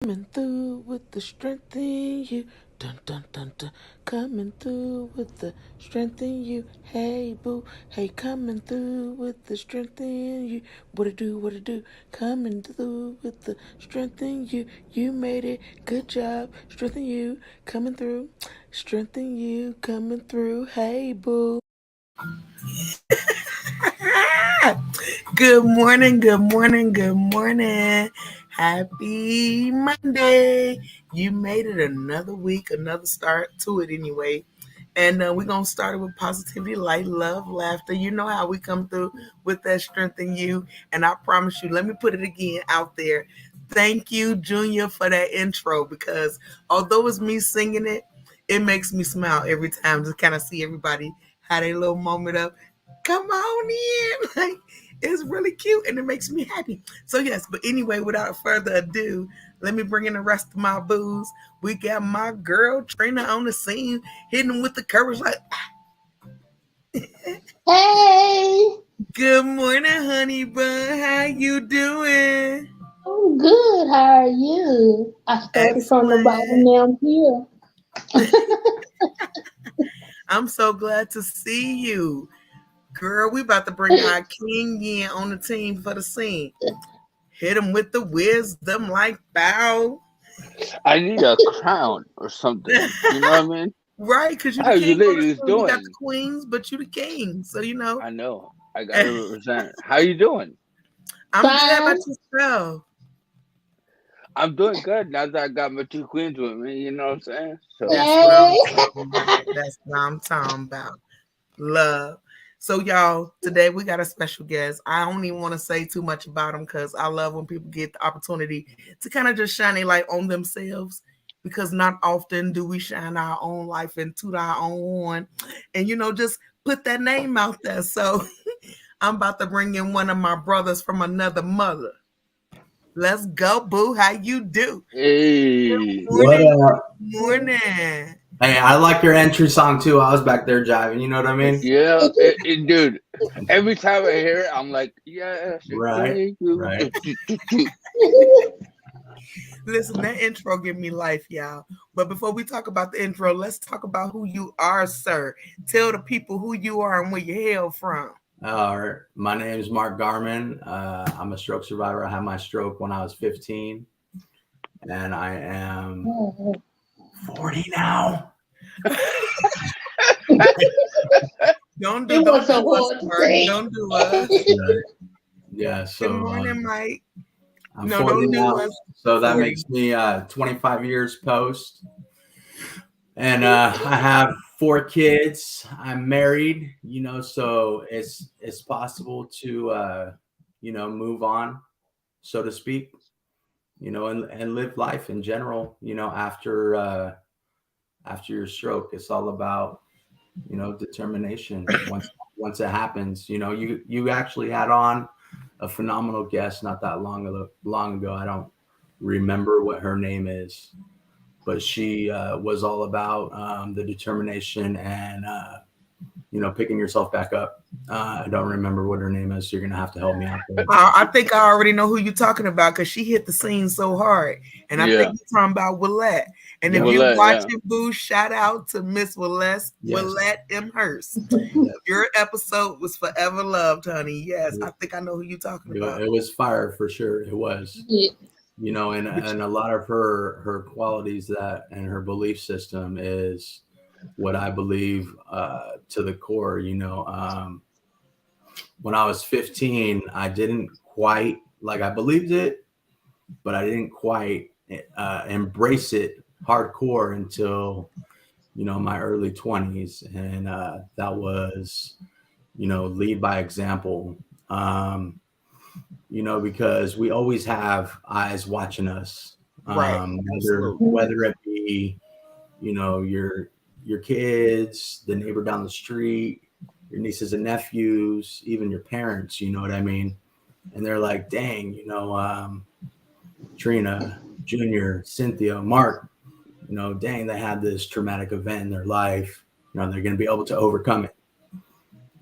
Coming through with the strength in you. Dun dun dun dun. Coming through with the strength in you. Hey boo. Hey, coming through with the strength in you. What it do, what it do. Coming through with the strength in you. You made it. Good job. Strength in you. Coming through. Strength in you. Coming through. Hey boo. Good morning, good morning, good morning. Happy Monday. You made it another week, another start to it anyway. And we're going to start it with positivity, light, love, laughter. You know how we come through with that strength in you. And I promise you, let me put it again out there. Thank you, Junior, for that intro because although it's me singing it, it makes me smile every time to kind of see everybody had a little moment of come on in. Like it's really cute and it makes me happy. So yes, but anyway, without further ado, let me bring in the rest of my booze. We got my girl Trina on the scene, hitting with the courage like Hey, good morning, honey bun. How you doing? I'm good. How are you? I started from the bottom, Excellent. now I'm here. I'm so glad to see you. Girl, we about to bring our king in on the team for the scene. Hit him with the wisdom like bow. I need a crown or something. You know what I mean? Right, because you the How you king on the ladies scene. We got the doing? queens, but you the king. So you know. I know. I gotta represent. How you doing? I'm good. How about Fine. yourself? I'm doing good now that I got my two queens with me. You know what I'm saying? So That's what Hey. I'm talking about. That's what I'm talking about. Love. So y'all, today we got a special guest. I don't even want to say too much about him because I love when people get the opportunity to kind of just shine a light on themselves because not often do we shine our own life and toot our own horn and just put that name out there. So I'm about to bring in one of my brothers from another mother. Let's go, boo. How you do? hey, What Morning. up? Morning. Hey, I like your entry song too. I was back there jiving. You know what I mean? yeah, dude. Every time I hear it, I'm like, yes, Right. thank you. Right. Listen, that intro give me life, y'all. But before we talk about the intro, let's talk about who you are, sir. Tell the people who you are and where you hail from. All right. My name is Mark Garman. I'm a stroke survivor. I had my stroke when I was 15, and I am 40 now. It was Don't so do us, hard to Mark. say. Don't do us. Right. Yeah. Good So morning, Mike. I'm No, 40 don't do now. us. So that 40. makes me 25 years post. And I have 4 kids. I'm married, so it's possible to move on, so to speak, and live life in general. After your stroke, it's all about determination. Once it happens, you actually had on a phenomenal guest not that long ago. I don't remember what her name is, but she was all about the determination and picking yourself back up. I don't remember what her name is, so you're gonna have to help me out there. I think I already know who you're talking about because she hit the scene so hard. And I think Yeah, you're talking about Willette. And if Yep. you well, yeah. watching Boo, shout out to Miss Yes. Willette M. Hurst. Yes. Your episode was forever loved, honey. Yes, I It, think I know who you're talking about. it was fire for sure. It was, Yeah. and a lot of her qualities that and her belief system is what I believe to the core. When I was 15, I didn't quite like I believed it, but I didn't quite embrace it hardcore until my early 20s, and that was lead by example. Um, because we always have eyes watching us, Right. whether Absolutely. whether it be your kids, the neighbor down the street, your nieces and nephews, even your parents. You know what I mean? And they're like, dang, Trina, Junior, Cynthia, Mark, dang, they had this traumatic event in their life. They're going to be able to overcome it.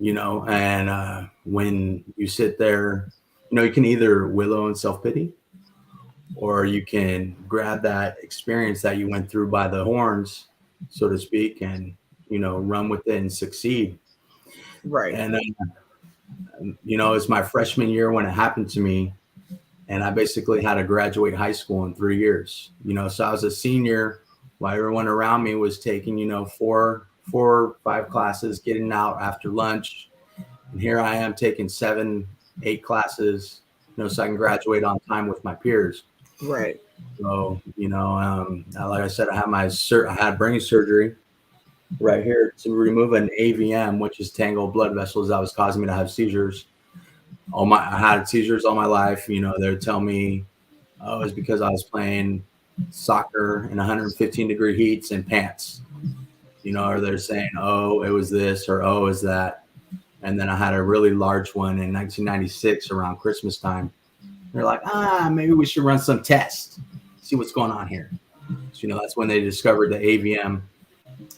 And when you sit there, you can either willow in self pity, or you can grab that experience that you went through by the horns, so to speak, and run with it and succeed. Right. And it's my freshman year when it happened to me, and I basically had to graduate high school in 3 years. So I was a senior while everyone around me was taking four or five classes, getting out after lunch, and here I am taking 7, 8 classes, so I can graduate on time with my peers. Right. So, like I said, I had brain surgery right here to remove an AVM, which is tangled blood vessels that was causing me to have seizures. I had seizures all my life. They would tell me, oh, it's because I was playing soccer in 115-degree heats in pants. Or they're saying, oh, it was this, or oh, is that. And then I had a really large one in 1996 around Christmas time. They're like, maybe we should run some tests, see what's going on here. So, that's when they discovered the AVM.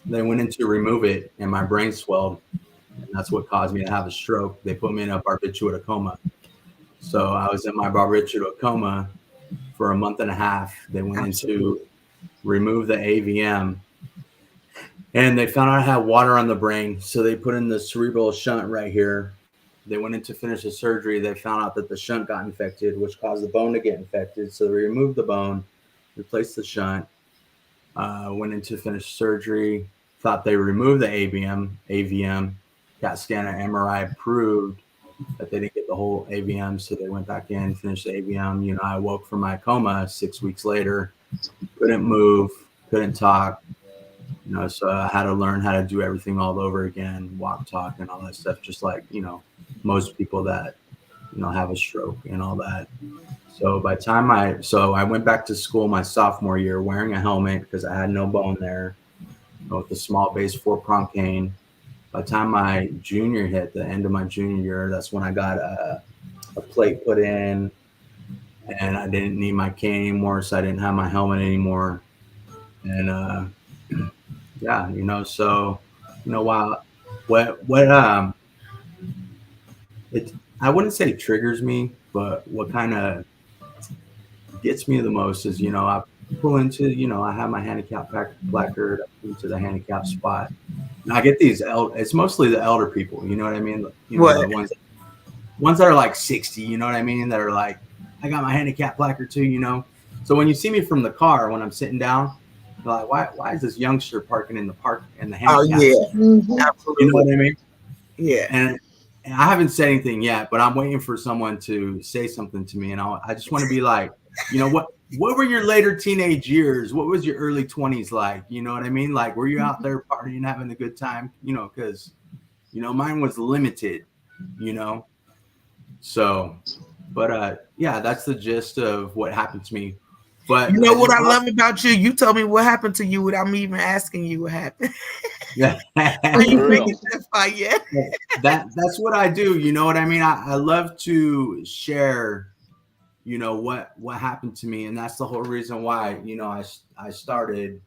They went in to remove it, and my brain swelled, and that's what caused me to have a stroke. They put me in a barbiturate coma. So I was in my barbiturate coma for a month and a half. They went in to remove the AVM, and they found out I had water on the brain. So they put in the cerebral shunt right here. They went in to finish the surgery. They found out that the shunt got infected, which caused the bone to get infected. So they removed the bone, replaced the shunt, went in to finish surgery, thought they removed the AVM, CAT scan and MRI proved that they didn't get the whole AVM. So they went back in, finished the AVM. I woke from my coma 6 weeks later, couldn't move, couldn't talk. So I had to learn how to do everything all over again, walk, talk, and all that stuff, just like, most people that, have a stroke and all that. So by the time I went back to school my sophomore year wearing a helmet because I had no bone there, with a small base 4-prong cane. By the time my junior hit, the end of my junior year, that's when I got a plate put in, and I didn't need my cane anymore, so I didn't have my helmet anymore. And yeah, so while it I wouldn't say triggers me, but what kind of gets me the most is I pull into I have my handicap placard into the handicap spot, and I get these it's mostly the elder people, you know what I mean, the ones that are like 60, you know what I mean, that are like, I got my handicap placard too. So when you see me from the car when I'm sitting down, they're like, why is this youngster parking in the park in the handicap? Oh yeah, Mhm. absolutely. You know what I mean? Yeah. And I haven't said anything yet, but I'm waiting for someone to say something to me, and I just want to be like, what were your later teenage years? What was your early 20s like? You know what I mean? Like, were you out there partying, having a good time? Because mine was limited. So, but yeah, that's the gist of what happened to me. But you know what I love about you? You told me what happened to you without me even asking you what happened. Yeah. Are you making that fight yet? That's what I do. You know what I mean? I love to share, what happened to me. And that's the whole reason why, I started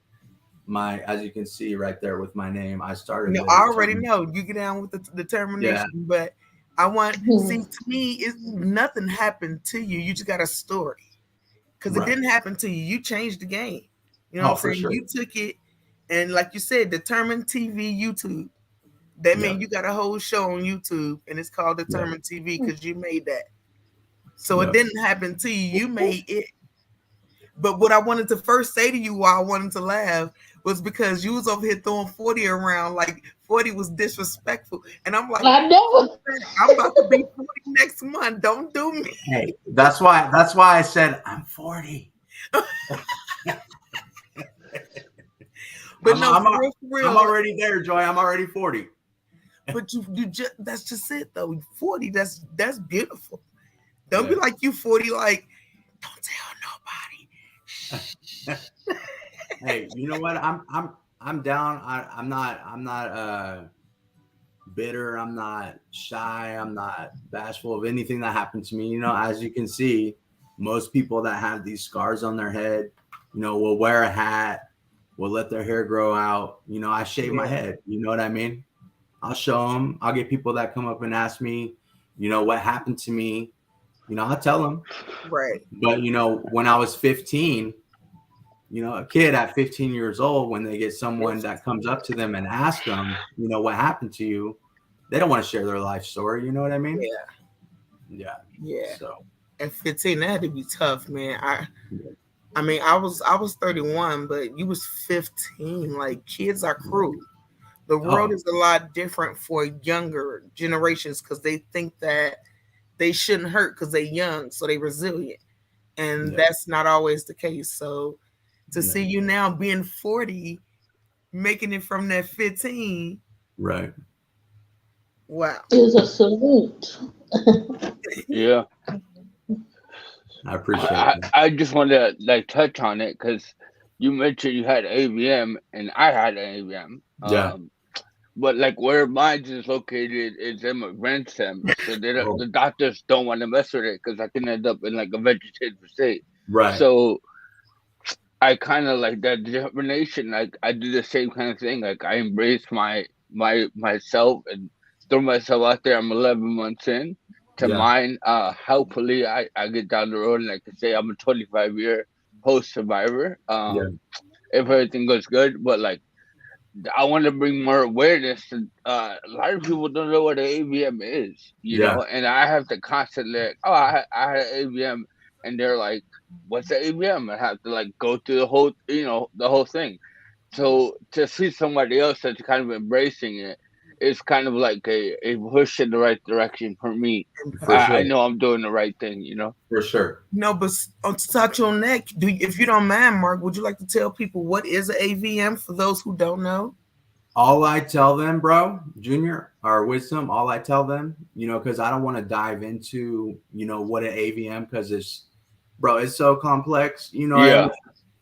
as you can see right there with my name, I started. I already know you get down with the determination, but I want, see, to me, nothing happened to you. You just got a story. Because it didn't happen to you. You changed the game. You know what I'm saying? Sure. You took it, and like you said, Determined TV YouTube. That means you got a whole show on YouTube, and it's called Determined TV because you made that. So it didn't happen to you. You made it. But what I wanted to first say to you why I wanted to laugh was because you was over here throwing 40 around like 40 was disrespectful. And I'm like, I know. I'm about to be 40 next month. Don't do me. Hey, that's why I said I'm 40. But I'm already there, Joy. I'm already 40. But you just, that's just it though. 40, that's beautiful. Don't be like you 40, like, don't tell nobody. Hey, you know what? I'm down. I'm not bitter. I'm not shy. I'm not bashful of anything that happened to me. As you can see, most people that have these scars on their head, will wear a hat, will let their hair grow out. I shave my head. You know what I mean? I'll show them. I'll get people that come up and ask me, what happened to me. I tell them. Right. But when I was 15, a kid at 15 years old, when they get someone that comes up to them and asks them, what happened to you, they don't want to share their life story. You know what I mean? Yeah. Yeah. Yeah. So. At 15, that had to be tough, man. I mean, I was 31, but you was 15. Like, kids are cruel. The world Oh, is a lot different for younger generations because they think that they shouldn't hurt because they're young, so they resilient, and yeah. that's not always the case. So to Yeah. see you now being 40, making it from that 15, Right. wow. Is a salute. Yeah. I appreciate that. I just want to like touch on it because you mentioned you had AVM and I had an AVM. Yeah. But like where mine is located is in my brainstem, so Oh, the doctors don't want to mess with it because I can end up in like a vegetative state. right. So I kind of like that determination. Like I do the same kind of thing. Like I embrace myself and throw myself out there. I'm 11 months in to Yeah. mine. Hopefully I get down the road and I can say I'm a 25-year post survivor. Yeah. If everything goes good, but like I want to bring more awareness. To, a lot of people don't know what an AVM is, Yeah. and I have to constantly, like, oh, I had an AVM, and they're like, what's an AVM? I have to like go through the whole, the whole thing. So to see somebody else that's kind of embracing it is kind of like a push in the right direction for me. For Impact. sure. I know I'm doing the right thing. For sure. No, but to touch on that, if you don't mind, Mark, would you like to tell people what is an AVM for those who don't know? All I tell them, bro, Junior, or Wisdom, all I tell them, because I don't want to dive into, what an AVM, because it's so complex. You know what I mean?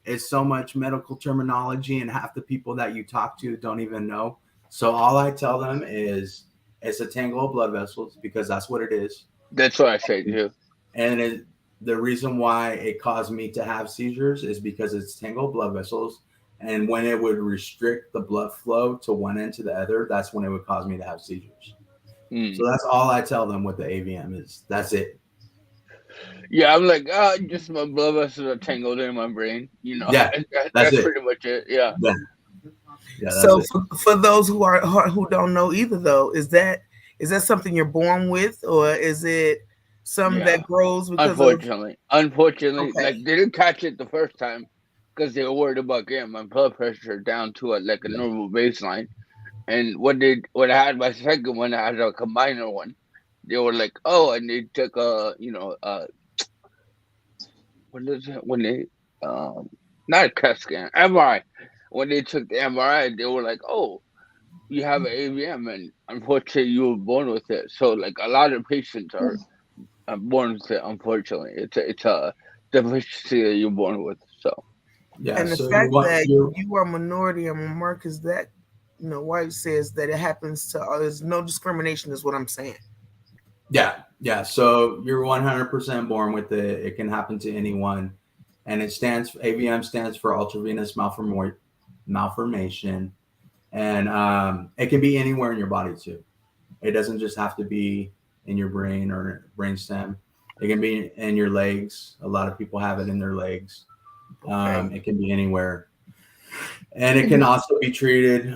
Yeah, It's so much medical terminology, and half the people that you talk to don't even know. So all I tell them is it's a tangle of blood vessels, because that's what it is. that's what I say too. And the reason why it caused me to have seizures is because it's tangled blood vessels. And when it would restrict the blood flow to one end to the other, that's when it would cause me to have seizures. Mm. So that's all I tell them with the AVM is. That's it. Yeah, I'm like, just my blood vessels are tangled in my brain. Yeah, that's That's it. pretty much it. Yeah. Yeah, yeah, that's So it. for those who don't know either, though, is that something you're born with, or is it something Yeah. that grows because of? Unfortunately, Okay, like they didn't catch it the first time because they were worried about getting my blood pressure down to like a Yeah, normal baseline. And when I had my second one, I had a combiner one. They were like, oh, and they took what is it when they not a CAT scan, MRI. When they took the MRI, they were like, oh, you have an AVM, and unfortunately, you were born with it. So, like, a lot of patients are born with it. Unfortunately, it's a deficiency that you're born with. So, yeah. and the So you fact want that you? you are minority and Mark is that, White says that it happens to there's no discrimination is what I'm saying. Yeah, yeah. So you're 100% born with it. It can happen to anyone, and AVM stands for ultravenous malformation, and it can be anywhere in your body too. It doesn't just have to be in your brain or brain stem. It can be in your legs. A lot of people have it in their legs. Okay, It can be anywhere, and it can also be treated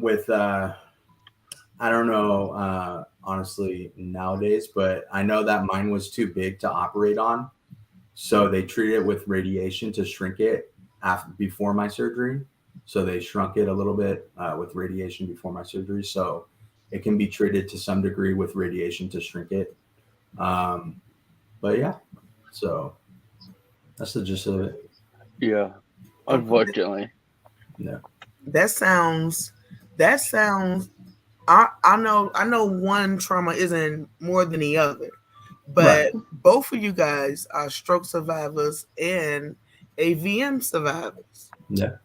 with I don't know, honestly, nowadays, but I know that mine was too big to operate on. So they treated it with radiation to shrink it before my surgery. So they shrunk it a little bit with radiation before my surgery. So it can be treated to some degree with radiation to shrink it. Um, but yeah, so that's the gist of it. yeah, okay. unfortunately, Yeah. That sounds. That sounds. I know one trauma isn't more than the other, Right. but both of you guys are stroke survivors and AVM survivors. Yeah.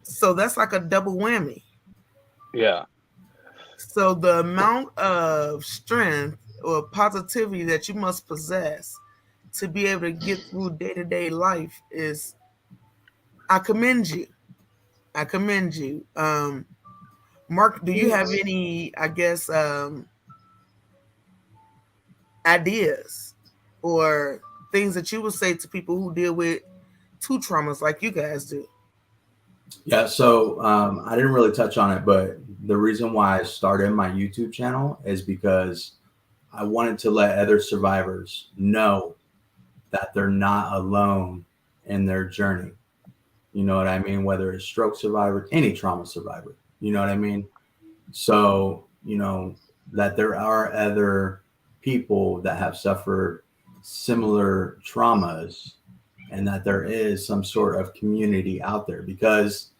So that's like a double whammy. yeah, So the amount of strength or positivity that you must possess to be able to get through day to day life is, I commend you. I commend you. Mark, do you have Yes. any, I guess, ideas? or things that you would say to people who deal with two traumas like you guys do? Yeah, so I didn't really touch on it, but the reason why I started my YouTube channel is because I wanted to let other survivors know that they're not alone in their journey. You know what I mean? Whether it's stroke survivor, any trauma survivor, you know what I mean? So, that there are other people that have suffered similar traumas and that there is some sort of community out there. Because,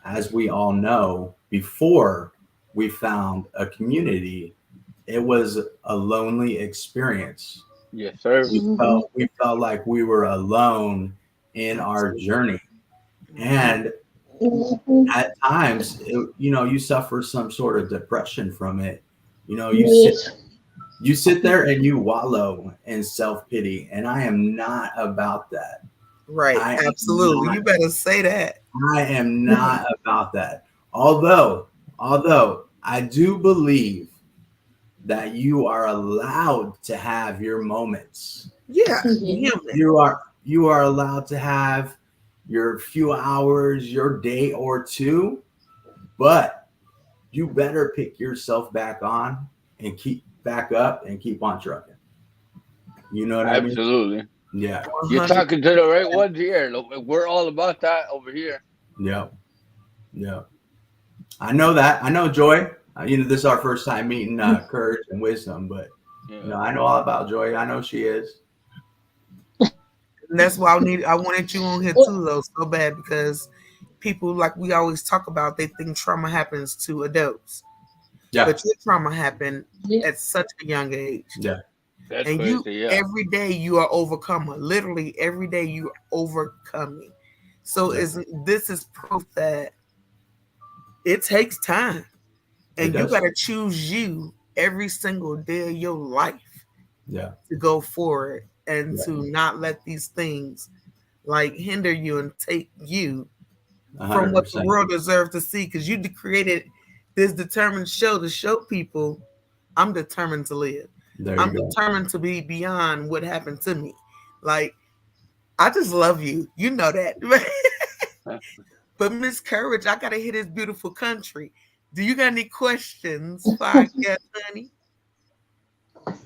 as we all know, before we found a community, it was a lonely experience. Yes, sir. We Mhm. felt like we were alone in our journey. And Mhm. at times, you suffer some sort of depression from it. You know, Yes. you sit there and you wallow in self-pity, and I am not about that. Right, I am absolutely. not You better say that. I am not about that. Although I do believe that you are allowed to have your moments. Yeah, Yeah. human. You are allowed to have your few hours, your day or two, but you better pick yourself back on and keep back up and keep on trucking. You know what I mean? Absolutely. Yeah. You're 100. talking to the right ones here. Look, we're all about that over here. Yeah. Yeah. I know that. I know Joy. This is our first time meeting Courage and Wisdom, but Yeah. I know all about Joy. I know she is. And that's why I wanted you on here too though so bad because people like we always talk about they think trauma happens to adults. Yeah. But your trauma happened Yeah. at such a young age. Yeah. That's And you crazy. Yeah. every day you are overcomer. Literally every day you are overcoming. So Yeah. this is proof that it takes time. It And you does. gotta choose you every single day of your life Yeah. to go forward and Yeah. to not let these things like hinder you and take you from what the 100%. world deserves to see because you created this determined show to show people I'm determined to live. There I'm you go. determined to be beyond what happened to me. Like, I just love you. You know that. But Miss Courage, I gotta hear this beautiful country. Do you got any questions for our guest, honey?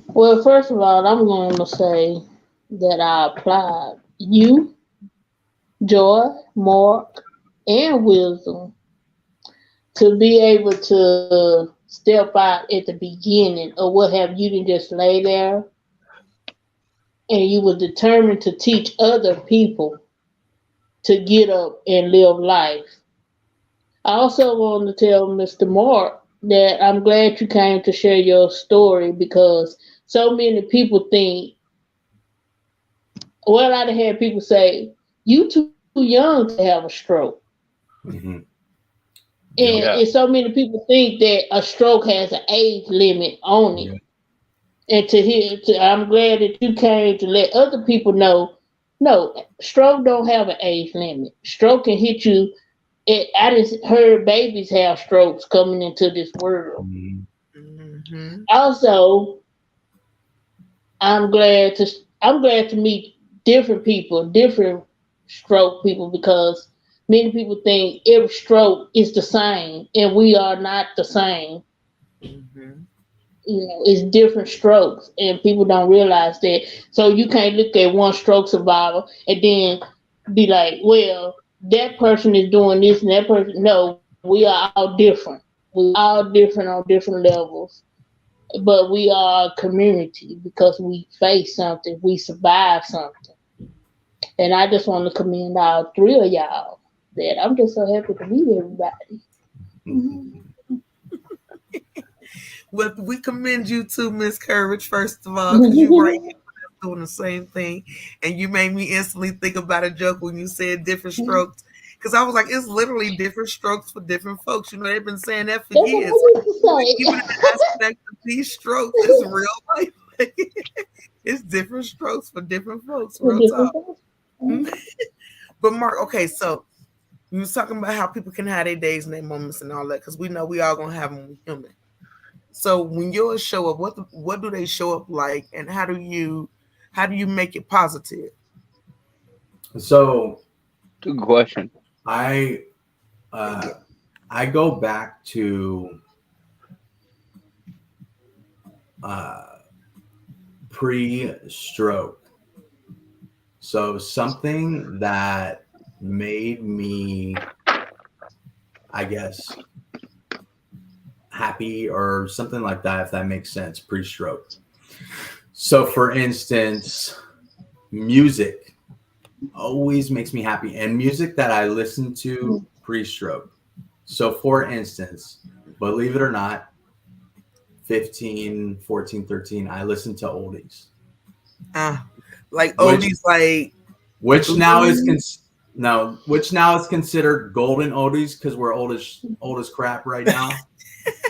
Well, first of all, I'm going to say that I applaud you, Joy, Mark, and Wisdom to be able to step out at the beginning or what have you didn't just lay there and you were determined to teach other people to get up and live life. I also want to tell Mr. Mark that I'm glad you came to share your story because so many people think, well, I've had people say, you too young to have a stroke. Hmm. Yep. And Yeah. so many people think that a stroke has an age limit on it. Yeah. And I'm glad that you came to let other people know, no, stroke don't have an age limit. Stroke can hit you. I just heard babies have strokes coming into this world. Mhm. Mm-hmm. Also, I'm glad to I'm glad to meet different people, different stroke people, because many people think every stroke is the same, and we are not the same. Mm-hmm. It's different strokes, and people don't realize that. So you can't look at one stroke survivor and then be like, well, that person is doing this and that person. No, we are all different. We all different on different levels, but we are a community because we face something, we survive something. And I just want to commend all three of y'all that I'm just so happy to meet everybody. Mhm. Well, we commend you too, Miss Courage, first of all, because you right here doing the same thing. And you made me instantly think about a joke when you said different strokes. Because I was like, it's literally different strokes for different folks. They've been saying that for That's what years. I But even in used to the aspect of these strokes, it's real life. It's different strokes for different folks, say. real Different talk. folks. But Mark, okay, so you was talking about how people can have their days and their moments and all that, because we know we all gonna have them when we're human. So when yours show up, what do they show up like, and how do you How do you make it positive? So Good question. I uh, I go back to uh, pre-stroke. So something that made me, I guess, happy or something like that, if that makes sense, pre-stroke. So for instance, music always makes me happy, and music that I listen to pre-stroke. So for instance, believe it or not, 15, 14, 13, I listen to oldies, Uh, like which oldies, like which now is thru. no, which now is considered golden oldies because we're old as crap right now.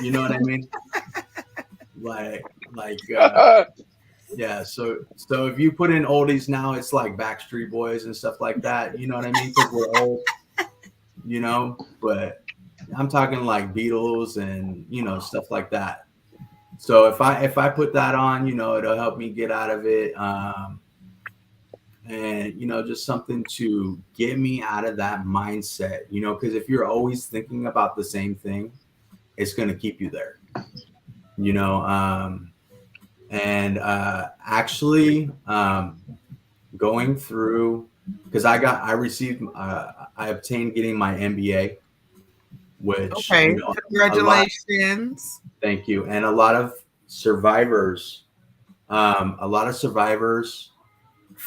You know what I mean? Like yeah. So if you put in oldies now, it's like Backstreet Boys and stuff like that. You know what I mean? Because we're old. But I'm talking like Beatles and stuff like that. So if I put that on, it'll help me get out of it. And just something to get me out of that mindset, because if you're always thinking about the same thing, it's going to keep you there, you know and actually going through, because I obtained getting my MBA, which Okay, a lot. congratulations. Thank you. And a lot of survivors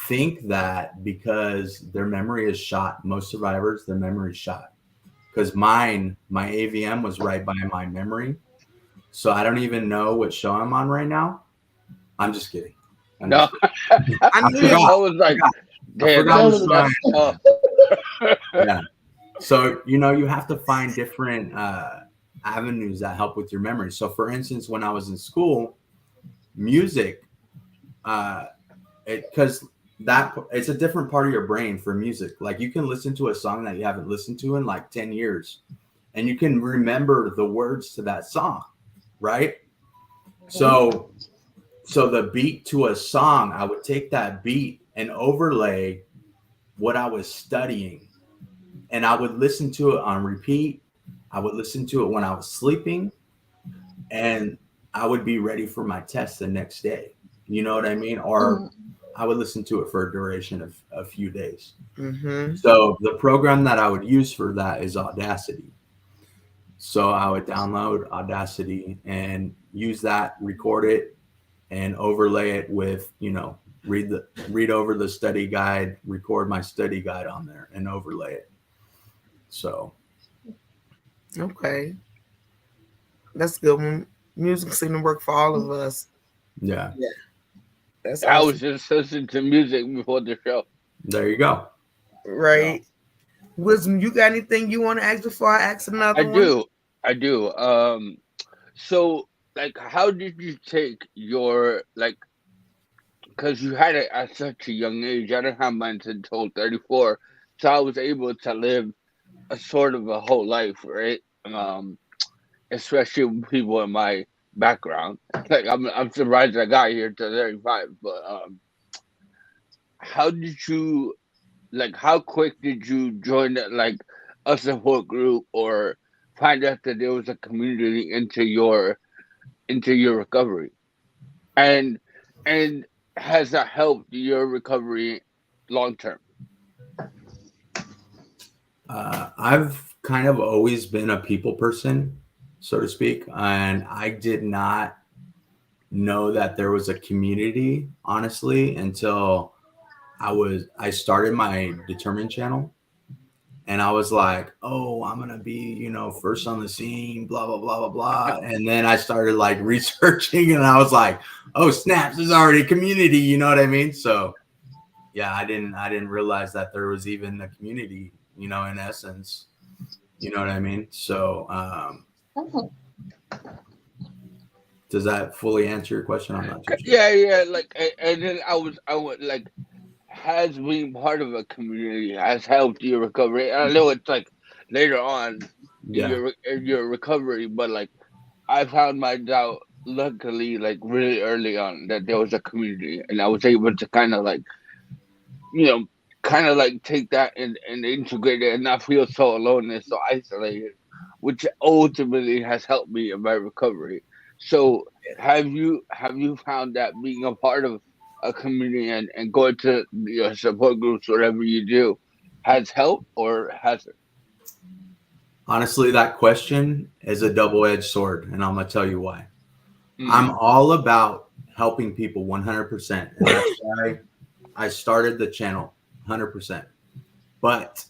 think that because their memory is shot, most survivors, their memory is shot. Because my AVM was right by my memory. So I don't even know what show I'm on right now. I'm just kidding. I'm No, just kidding. I I knew I you. forgot. was like, I damn, forgot that's what show that's I'm tough. Yeah. So, you have to find different avenues that help with your memory. So, for instance, when I was in school, music, uh, because that it's a different part of your brain for music. Like you can listen to a song that you haven't listened to in like 10 years, and you can remember the words to that song, right? So, the beat to a song, I would take that beat and overlay what I was studying, and I would listen to it on repeat. I would listen to it when I was sleeping, and I would be ready for my test the next day. You know what I mean? Or I would listen to it for a duration of a few days. Mm-hmm. So the program that I would use for that is Audacity. So I would download Audacity and use that, record it, and overlay it with, read over the study guide, record my study guide on there, and overlay it. So Okay, that's a good one. Music seemed to work for all of us. yeah, Yeah, that's I was awesome. just listening to music before the show. there you go. So Right. Wisdom, you got anything you want to ask before I ask I another one? do, I do. So like, how did you take your like? Because you had it at such a young age. I didn't have mine until 34, so I was able to live a sort of a whole life, right? Especially with people in my background. Like I'm surprised I got here to 35, but how did you like? How quick did you join like a support group or find out that there was a community into your recovery? And and has that helped your recovery long term? I've kind of always been a people person, so to speak, and I did not know that there was a community, honestly, until I started my Determined channel, and I was like, oh, I'm gonna be, first on the scene, blah blah blah blah blah, and then I started like researching, and I was like, oh snaps, there's already a community, you know what I mean? So yeah, I didn't realize that there was even a community, in essence, you know what I mean? So does that fully answer your question? I'm not too sure. Yeah, yeah. Like, and then I would like, has being part of a community has helped your recovery. I know it's like later on Yeah. in your recovery, but like I found mine out luckily, like really early on, that there was a community, and I was able to kind of like, you know, kind of like take that and integrate it and not feel so alone and so isolated, which ultimately has helped me in my recovery. So have you found that being a part of a community and going to your support groups, whatever you do, has helped or has it? Honestly, that question is a double-edged sword, and I'm gonna tell you why. I'm Mm, all about helping people 100%, and that's why I started the channel 100%. But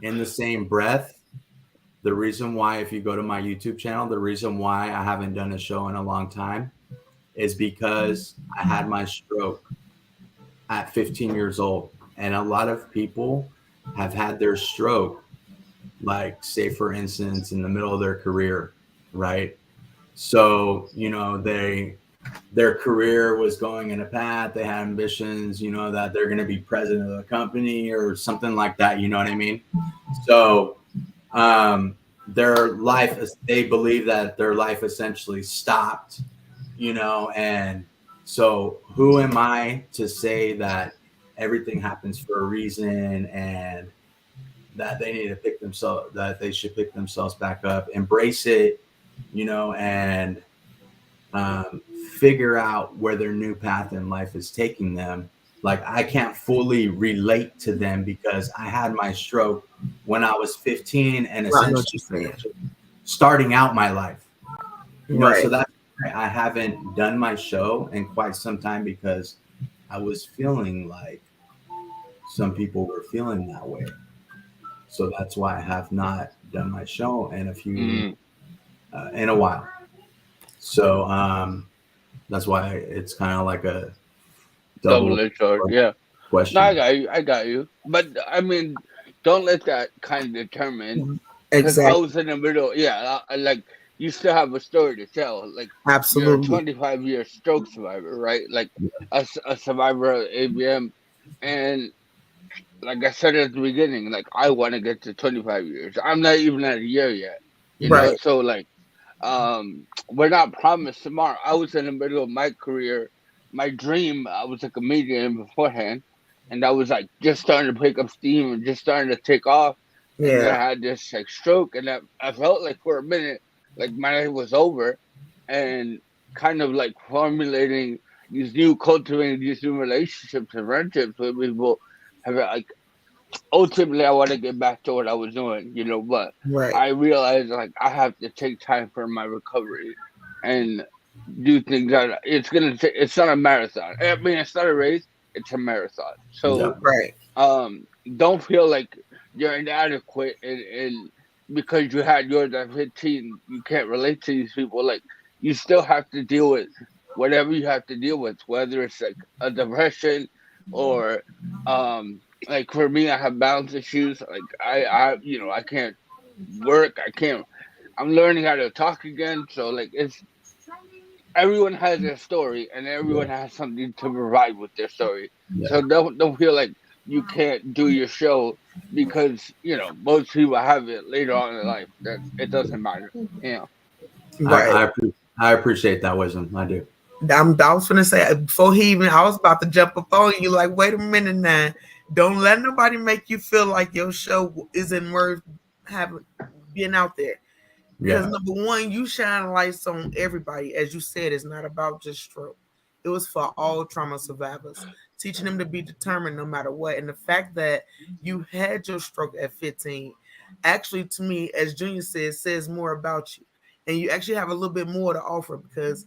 in the same breath, the reason why, if you go to my YouTube channel, the reason why I haven't done a show in a long time is because I had my stroke at 15 years old. And a lot of people have had their stroke, like, say, for instance, in the middle of their career, right? So, their career was going in a path, they had ambitions, that they're going to be president of the company or something like that. You know what I mean? So, their life, they believe that their life essentially stopped, and so who am I to say that everything happens for a reason, and that they need to pick themselves, that they should pick themselves back up, embrace it, and um, figure out where their new path in life is taking them. Like, I can't fully relate to them because I had my stroke when I was 15 and Well, I know what essentially you're saying. starting out my life. So Right. that's why I haven't done my show in quite some time, because I was feeling like some people were feeling that way. So that's why I have not done my show mm, in a while. So that's why it's kind of like a double double-edged sword, yeah. No, I question. got you. I got you. But I mean, don't let that kind of determine. Because I Exactly. was in the middle. Yeah, like you still have a story to tell. Like you're a Absolutely. 25-year stroke survivor, right? Like a survivor of ABM, and like I said at the beginning, like I want to get to 25 years. I'm not even at a year yet. You know, Right. so like we're not promised tomorrow. I was in the middle of my career. My dream, I was a comedian beforehand, and I was like just starting to pick up steam and just starting to take off. And then Yeah. I had this like stroke, and I felt like for a minute like my life was over, and kind of like formulating cultivating these new relationships and friendships with people. Have like ultimately I want to get back to what I was doing, but Right. I realized like I have to take time for my recovery and do things that it's not a marathon. I mean, it's not a race, it's a marathon. So Yep. Right. don't feel like you're inadequate and because you had yours at 15 you can't relate to these people. Like you still have to deal with whatever you have to deal with, whether it's like a depression or like for me I have balance issues. Like I can't work, I'm learning how to talk again. So like it's everyone has their story and everyone Yep. has something to provide with their story. Yeah. So don't feel like you can't do your show because most people have it later on in life. That it doesn't matter. Yeah. I, Right. I, appre- I appreciate that wisdom. I do. I was gonna say before he even, I was about to jump up on you. Like, wait a minute now. Don't let nobody make you feel like your show isn't worth having being out there. Because Yeah. number one, you shine lights on everybody. As you said, it's not about just stroke. It was for all trauma survivors, teaching them to be determined no matter what. And the fact that you had your stroke at 15, actually, to me, as Junior says more about you. And you actually have a little bit more to offer because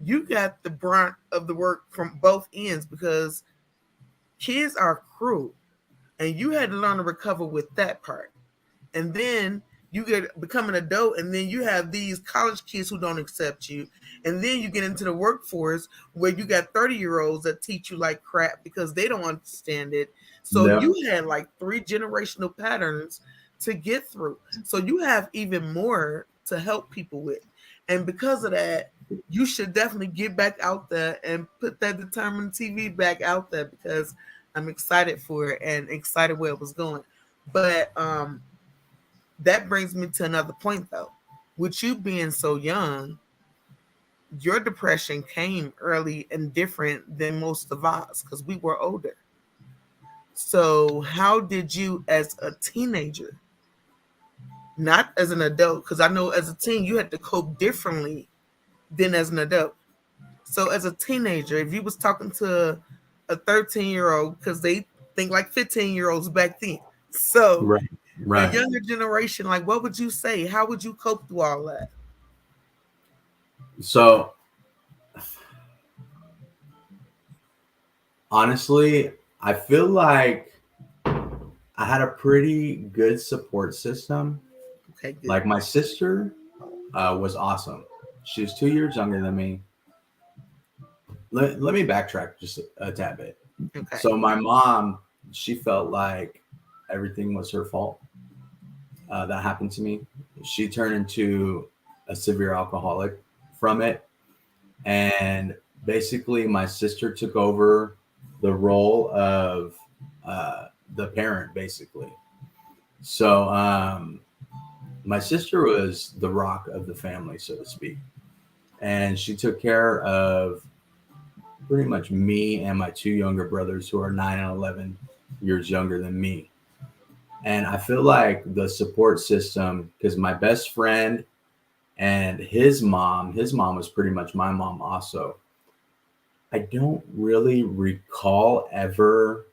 you got the brunt of the work from both ends because kids are cruel and you had to learn to recover with that part. And then you get become an adult, and then you have these college kids who don't accept you, and then you get into the workforce where you got 30-year-olds that teach you like crap because they don't understand it. So Yep. you had like three generational patterns to get through. So you have even more to help people with, and because of that, you should definitely get back out there and put that determined TV back out there because I'm excited for it and excited where it was going. But that brings me to another point though. With you being so young, your depression came early and different than most of us because we were older. So, how did you, as a teenager, not as an adult, because I know as a teen you had to cope differently than as an adult. So, as a teenager, if you was talking to a 13-year-old, because they think like 15-year-olds back then. So, Right. a Right. younger generation, like, what would you say? How would you cope through all that? So honestly, I feel like I had a pretty good support system. Okay, good. Like my sister was awesome. She was 2 years younger than me. Let me backtrack just a tad bit. Okay. So my mom, she felt like everything was her fault that happened to me. She turned into a severe alcoholic from it. And basically, my sister took over the role of the parent, basically. So my sister was the rock of the family, so to speak. And she took care of pretty much me and my two younger brothers who are 9 and 11 years younger than me. And I feel like the support system, because my best friend and his mom was pretty much my mom also. I don't really recall ever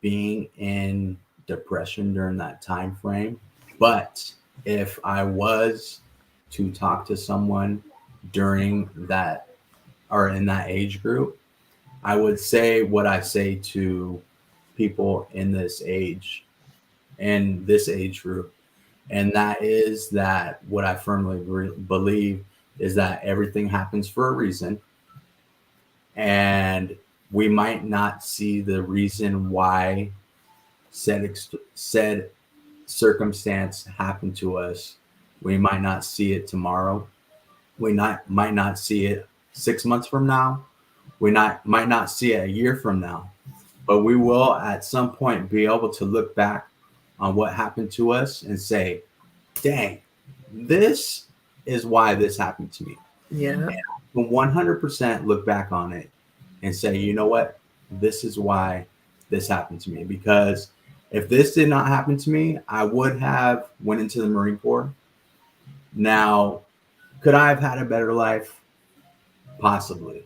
being in depression during that time frame. But if I was to talk to someone during that or in that age group, I would say what I say to people in this age group. And that is that what I firmly believe is that everything happens for a reason. And we might not see the reason why said circumstance happened to us. We might not see it tomorrow. We might not see it 6 months from now. Might not see it a year from now. But we will at some point be able to look back on what happened to us and say, dang, this is why this happened to me. Yeah. And I can 100% look back on it and say, you know what? This is why this happened to me. Because if this did not happen to me, I would have went into the Marine Corps. Now, could I have had a better life? Possibly.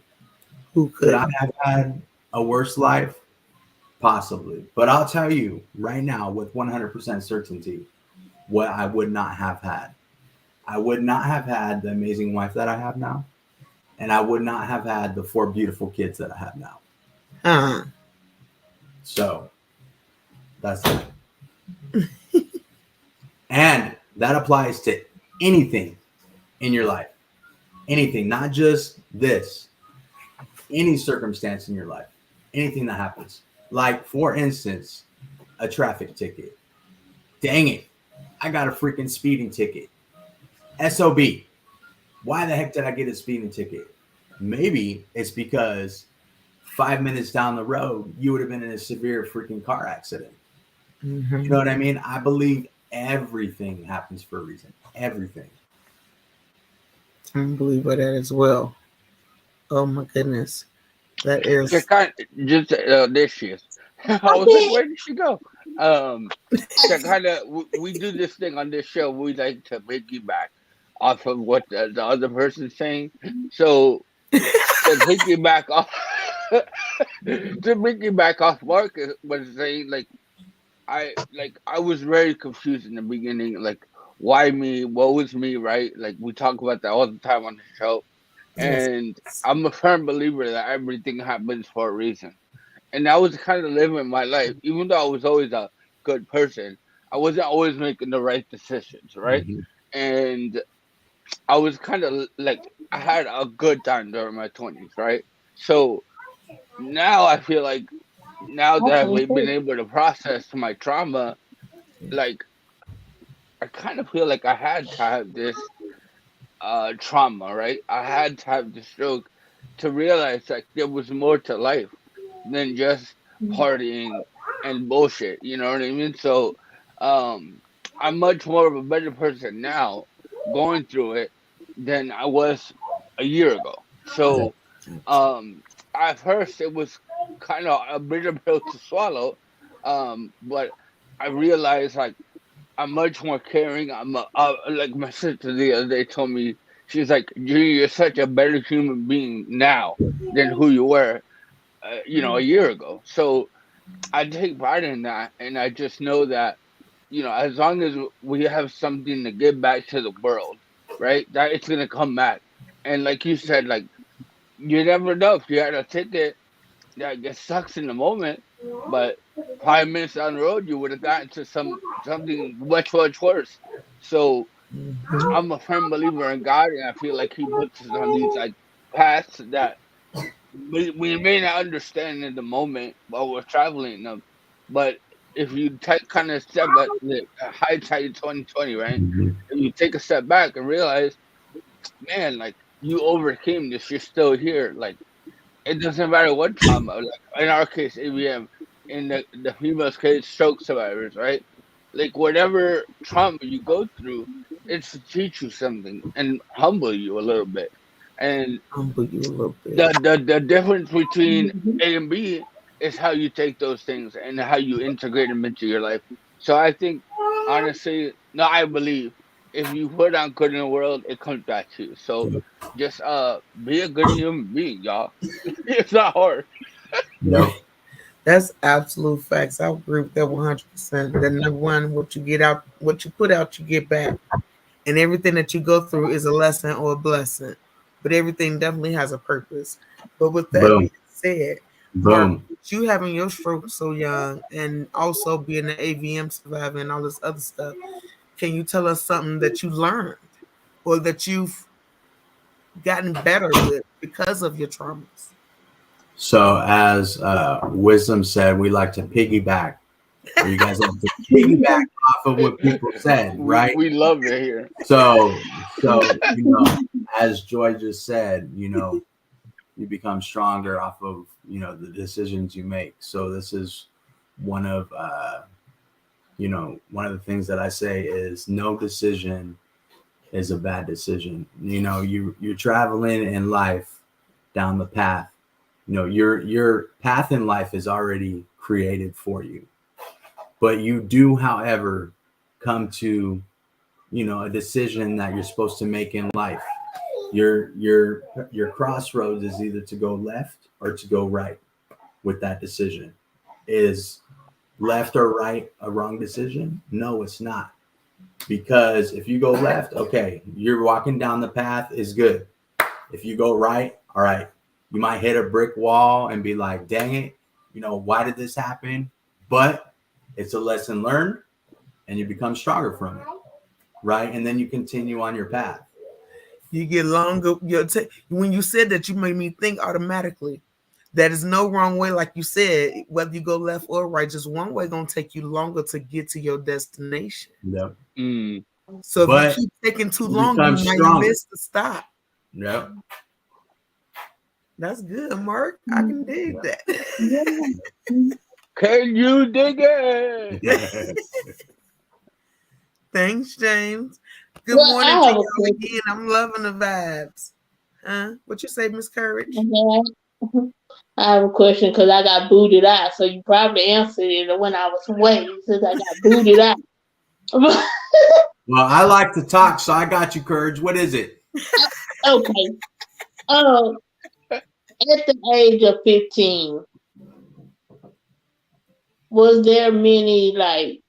Who Could I couldn't? have had a worse life? Possibly. But I'll tell you right now with 100% certainty what I would not have had. I would not have had the amazing wife that I have now. And I would not have had the four beautiful kids that I have now. Huh. So that's that. And that applies to anything in your life. Anything, not just this. Any circumstance in your life. Anything that happens. Like, for instance, a traffic ticket. Dang it. I got a freaking speeding ticket. SOB. Why the heck did I get a speeding ticket? Maybe it's because 5 minutes down the road, you would have been in a severe freaking car accident. Mm-hmm. You know what I mean? I believe everything happens for a reason. Everything. I believe that as well. Oh my goodness. That Yeah, is. kind just there she is. I I was like, think where did she go? To kind of we do this thing on this show. We like to piggyback off of what the other person's saying. So to piggyback off to piggyback off Mark was saying like I was very confused in the beginning. Like why me? What was me? Right? Like we talk about that all the time on the show. Yes. And I'm a firm believer that everything happens for a reason. And I was kind of living my life, even though I was always a good person, I wasn't always making the right decisions, right? Mm-hmm. And I was kind of like, I had a good time during my 20s, right? So now I feel like, now that okay. I've been able to process my trauma, like, I kind of feel like I had to have this trauma, right? I had to have the stroke to realize like there was more to life than just partying and bullshit. You know what I mean? So, um, I'm much more of a better person now, going through it than I was a year ago. So at first it was kind of a bitter pill to swallow, but I realized like I'm much more caring. Like my sister the other day told me, she's like, You're such a better human being now than who you were, a year ago." So I take pride in that, and I just know that, as long as we have something to give back to the world, right, that it's gonna come back. And like you said, like you never know if you had a ticket that gets sucks in the moment, but 5 minutes down the road you would have gotten to something much much worse. So I'm a firm believer in God, and I feel like He puts us on these like paths that we may not understand in the moment while we're traveling them, but if you take kind of step back, like hindsight 2020, right? Mhm. If you take a step back and realize, man, like you overcame this, you're still here. Like it doesn't matter what trauma. Like in our case, ABM, in the female's case, stroke survivors, right? Like whatever trauma you go through, it's to teach you something and humble you a little bit. And Humble you a little bit. the difference between Mhm. A and B is how you take those things and how you integrate them into your life. So I think, honestly, no, I believe if you put on good in the world, it comes back to you. So just be a good human being, y'all. It's not hard. Yep. That's absolute facts. I agree with that 100%. That number one, what you get out, what you put out, you get back, and everything that you go through is a lesson or a blessing. But everything definitely has a purpose. But with that Boom. being said, Mark, Boom. with you having your stroke so young, and also being an AVM survivor and all this other stuff, can you tell us something that you learned or that you've gotten better with because of your traumas? So, as Wisdom said, we like to piggyback, or you guys like to piggyback off of what people said, right? We love it here. So as Joy just said, you become stronger off of the decisions you make. So this is one of one of the things that I say is no decision is a bad decision. You're traveling in life down the path. Your path in life is already created for you, but you do, however, come to a decision that you're supposed to make in life. Your crossroads is either to go left or to go right with that decision. Is left or right a wrong decision? No, it's not. Because if you go left, okay, you're walking down the path is good. If you go right, all right, you might hit a brick wall and be like, dang it, why did this happen? But it's a lesson learned and you become stronger from it, right? And then you continue on your path. You get longer. When you said that, you made me think automatically. That is no wrong way, like you said. Whether you go left or right, just one way gonna take you longer to get to your destination. Yep. Mm. So if you But keep taking too you long, you become might stronger. miss the stop. Yep. That's good, Mark. I can dig that. Can you dig it? Thanks, James. Good Well, morning I to have a y'all question. again. I'm loving the vibes. Huh? What you say, Miss Courage? Okay. I have a question because I got booted out, so you probably answered it when I was away since I got booted out. Well, I like to talk, so I got you, Courage. What is it? Okay. Um, at the age of 15, was there many like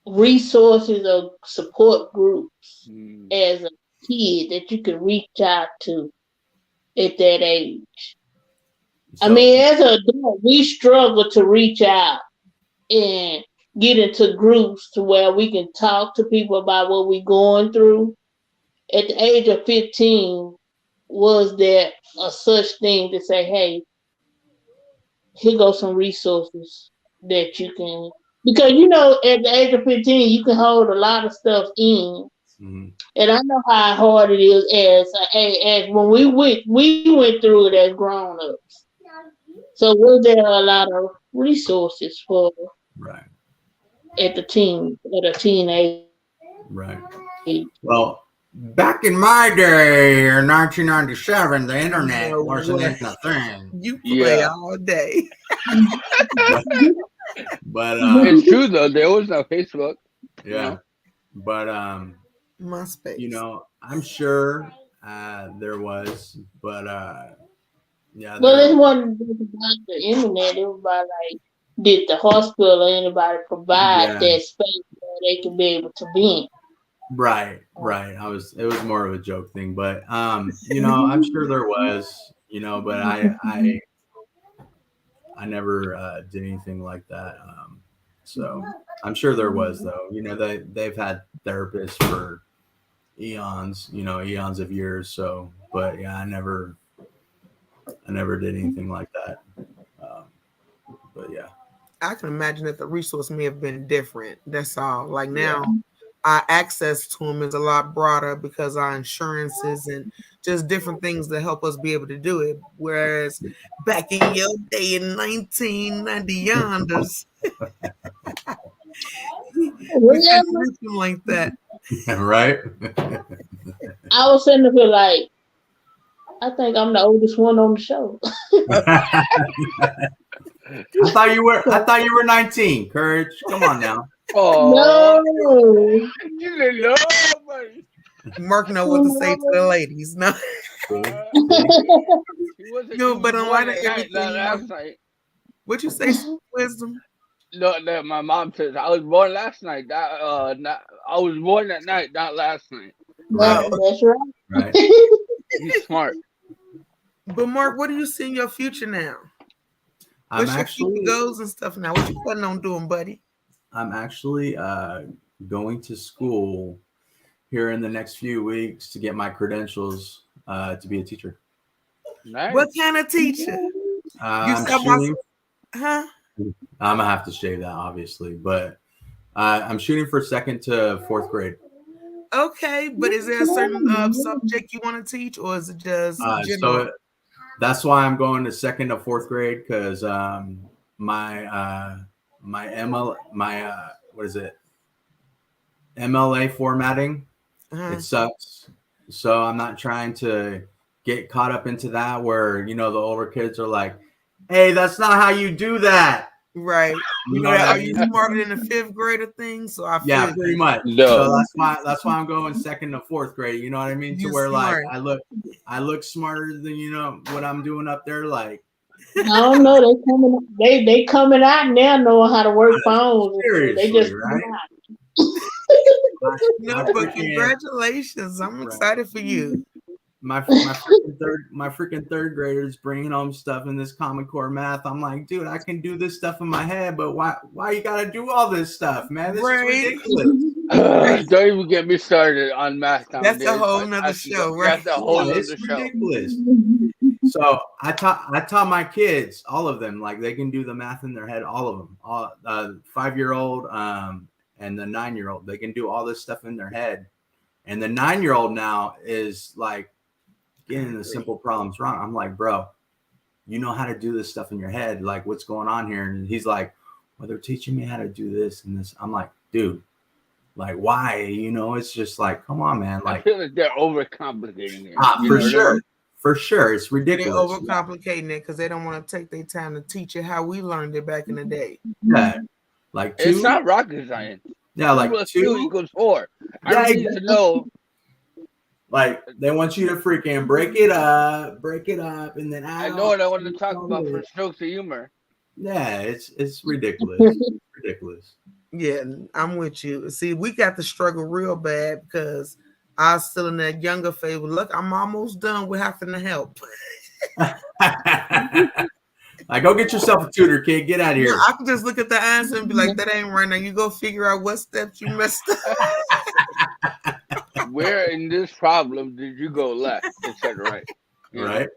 resources or support groups Mm. as a kid that you could reach out to at that age? I So, mean, as an adult, we struggle to reach out and get into groups to where we can talk to people about what we're going through. At the age of 15, was there a such thing to say, hey, here goes some resources that you can, because at the age of 15 you can hold a lot of stuff in, mhm. and I know how hard it is as when we went through it as grown-ups. So was there a lot of resources for Right, at a teenage right. age? Well, back in my day, in 1997, the internet No wasn't way. even a thing. You play Yeah, all day. But, but it's true though. There was no Facebook. You yeah, know. but MySpace. I'm sure there was, but yeah, Well, there. it wasn't just about the internet. It was about like, did the hospital or anybody provide Yeah, that space where they could be able to vent? right, right. It was more of a joke thing, but I'm sure there was, but I never did anything like that. So I'm sure there was though. They've had therapists for eons, eons of years. So, but yeah, I never did anything like that. Um, but yeah, I can imagine that the resource may have been different. That's all. Like yeah, now, our access to them is a lot broader because our insurances and just different things that help us be able to do it. Whereas back in your day in 1990 yonders, we couldn't Well, reach them like that. right. I was sitting there like, I think I'm the oldest one on the show. I thought you were 19. Courage, come on now. Oh, No. you didn't know, buddy. Mark know what to say to the ladies. No, See? Uh, See? no, you but was in born light of at night, not everything, Mark, last night. what you say, wisdom? No, that my mom says I was born last night. I was born at night, not last night. Right, That's right. right. He's smart. But Mark, what do you see in your future now? I'm What's your future actually goals and stuff now? What you planning on doing, buddy? I'm actually going to school here in the next few weeks to get my credentials to be a teacher. Nice. What kind of teacher? You I'm saw my, shooting. huh? I'm gonna have to shave that, obviously, but I'm shooting for second to fourth grade. Okay, but is there a certain subject you want to teach, or is it just general? So that's why I'm going to second to fourth grade because my my ML my what is it MLA formatting, Uh-huh. it sucks. So I'm not trying to get caught up into that where the older kids are like, "Hey, that's not how you do that." Right. You You know know what that? I Are you mean? smarter than the fifth grader thing? So I Yeah, feel pretty you. much. So No. that's why I'm going second to fourth grade. You know what I mean? To You where like smart. I look smarter than what I'm doing up there. Like I don't know. They coming out now knowing how to work phones. They seriously, just right? My No, but freaking congratulations. I'm right. excited for you. My freaking third graders bringing home stuff in this Common Core math. I'm like, dude, I can do this stuff in my head, but why you gotta do all this stuff, man? This is Right. ridiculous. Right. Don't even get me started on math That's a nowadays. whole But nother show, right? that's a whole Yeah, it's other show. ridiculous. So I taught my kids, all of them, like they can do the math in their head, all of them, all 5-year-old and the 9-year-old, they can do all this stuff in their head. And the 9-year-old now is like getting the simple problems wrong. I'm like, bro, you know how to do this stuff in your head. Like, what's going on here? And he's like, well, they're teaching me how to do this and this. I'm like, dude, like, why? It's just like, come on, man. I Like, feel like they're overcomplicating it. You for know what I sure. mean? For sure. It's They're ridiculous. overcomplicating it because they don't want to take their time to teach it how we learned it back in the day. Yeah. Like It's two. not rocket science. Yeah, 2 like plus 2 two. equals 4. I Yeah, don't need to exactly. know. Like they want you to freaking break it up, and then I add know all. what I want to talk about for strokes of humor. Yeah, it's ridiculous. Ridiculous. Yeah, I'm with you. See, we got to struggle real bad because I was still in that younger phase. Look, I'm almost done with having to help. Like, go get yourself a tutor, kid. Get out of No, here. I can just look at the answer and be like, that ain't right. Now you go figure out what steps you messed up. Where in this problem did you go left instead of right? You know? Right?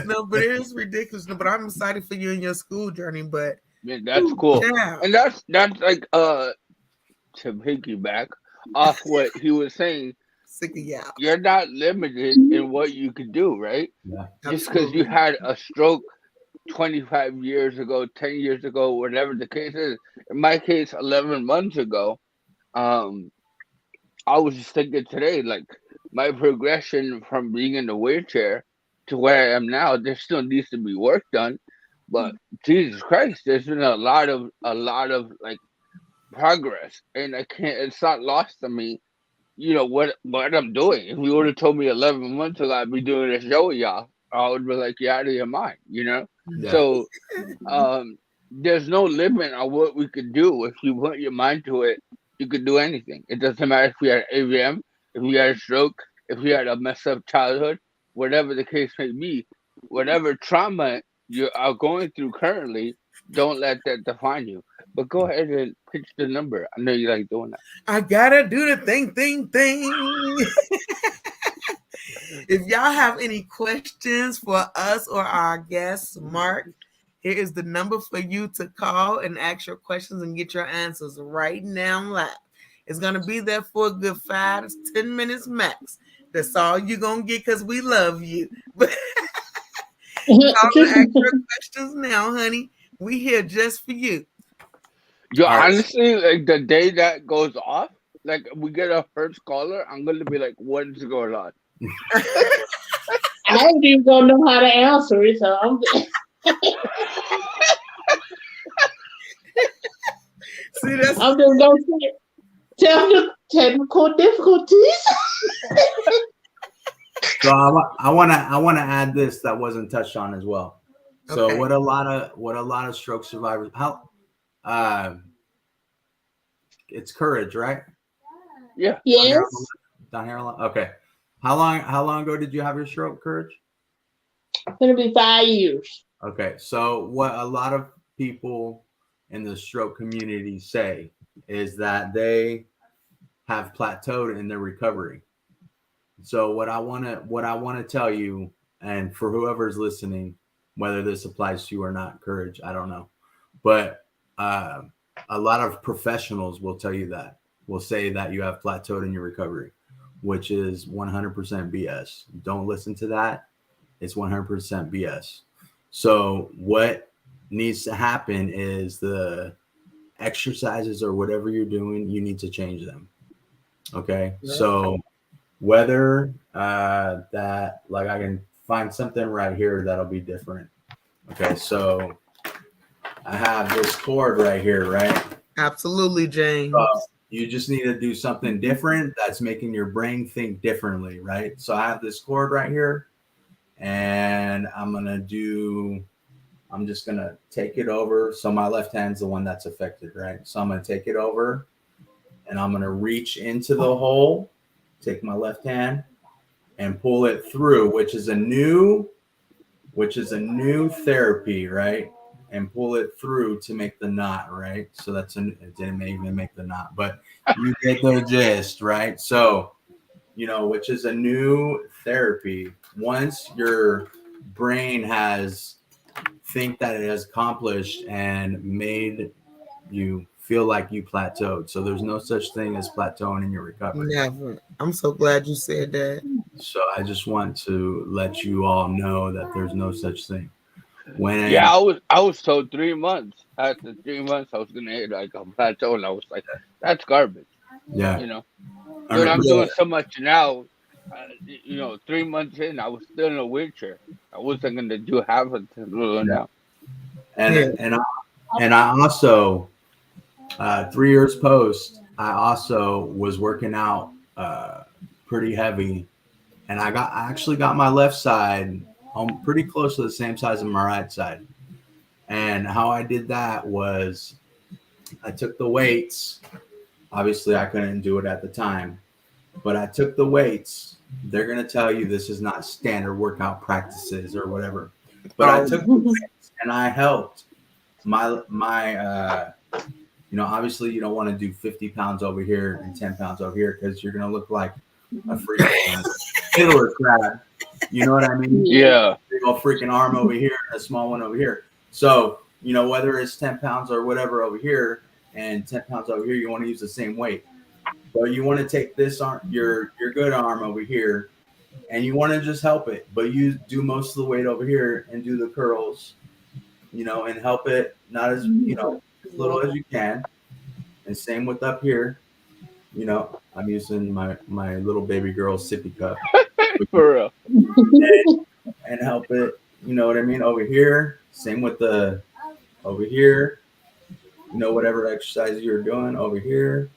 No, but it is ridiculous. No, but I'm excited for you in your school journey. But Yeah, that's cool. yeah, And that's like to piggyback off what he was saying, sick of y'all. you're not limited in what you can do, right? Yeah. Just because you Absolutely. had a stroke 25 years ago, 10 years ago, whatever the case is. In my case, 11 months ago, I was just thinking today, like, my progression from being in the wheelchair to where I am now, there still needs to be work done. But Jesus Christ, there's been a lot of like progress, and I can't. It's not lost on me. What I'm doing. If you would have told me 11 months ago I'd be doing a show with y'all, I would be like, you're out of your mind. Yeah. So there's no limit on what we could do. If you put your mind to it, you could do anything. It doesn't matter if we had AVM, if we had a stroke, if we had a messed up childhood, whatever the case may be, whatever trauma you are going through currently, don't let that define you. But go ahead and pitch the number. I know you like doing that. I gotta do the thing. If y'all have any questions for us or our guest, Mark, here is the number for you to call and ask your questions and get your answers right now live. It's going to be there for a good 5 to 10 minutes max. That's all you're going to get because we love you. But call and ask your questions now, honey. We here just for you. Yo, All right. honestly, like the day that goes off, like we get our first caller, I'm gonna be like, what is going on? I ain't even gonna know how to answer it, so See, that's I'm just gonna say technical difficulties. So I want to add this that wasn't touched on as well. So okay. what a lot of stroke survivors it's courage, right? Yeah. Yes, Down here. Okay. How long ago did you have your stroke, Courage? it'll be 5 years. Okay. So what a lot of people in the stroke community say is that they have plateaued in their recovery. So what I want to tell you, and for whoever's listening, whether this applies to you or not, Courage, I don't know, but a lot of professionals will tell you that, will say that you have plateaued in your recovery, which is 100% BS. Don't listen to that. It's 100% BS. So what needs to happen is the exercises or whatever you're doing, you need to change them. Okay. Yeah. So whether that, like, I can find something right here that'll be different. Okay. So I have this cord right here, right? Absolutely, James. You just need to do something different that's making your brain think differently, right? So I have this cord right here, and I'm just gonna take it over. So my left hand's the one that's affected, right? So I'm gonna take it over, and I'm gonna reach into the hole, take my left hand, and pull it through, which is a new therapy, right? And pull it through to make the knot, right? So it didn't even make the knot, but you get the gist, right? So, which is a new therapy. Once your brain has think that it has accomplished and made you feel like you plateaued. So there's no such thing as plateauing in your recovery. Never. I'm so glad you said that. So I just want to let you all know that there's no such thing. Yeah, I was told 3 months. After 3 months, I was gonna hit like a plateau, and I was like, "That's garbage." Yeah. Dude, I'm doing so much now. 3 months in, I was still in a wheelchair. I wasn't gonna do half of the now. And I also 3 years post, I also was working out pretty heavy, and I actually got my left side pretty close to the same size as my right side. And how I did that was I took the weights. Obviously, I couldn't do it at the time, but I took the weights. They're going to tell you this is not standard workout practices or whatever. But I took the weights and I helped my obviously you don't want to do 50 pounds over here and 10 pounds over here because you're going to look like a freaking killer crab. You know what I mean? Yeah. Big old freaking arm over here and a small one over here. So, whether it's 10 pounds or whatever over here and 10 pounds over here, you want to use the same weight. But you want to take this arm, your good arm over here, and you want to just help it. But you do most of the weight over here and do the curls, and help it not as, as little as you can. And same with up here. You know, I'm using my little baby girl sippy cup For real. and help it. You know what I mean? Over here, same with the over here. You know, whatever exercise you're doing over here,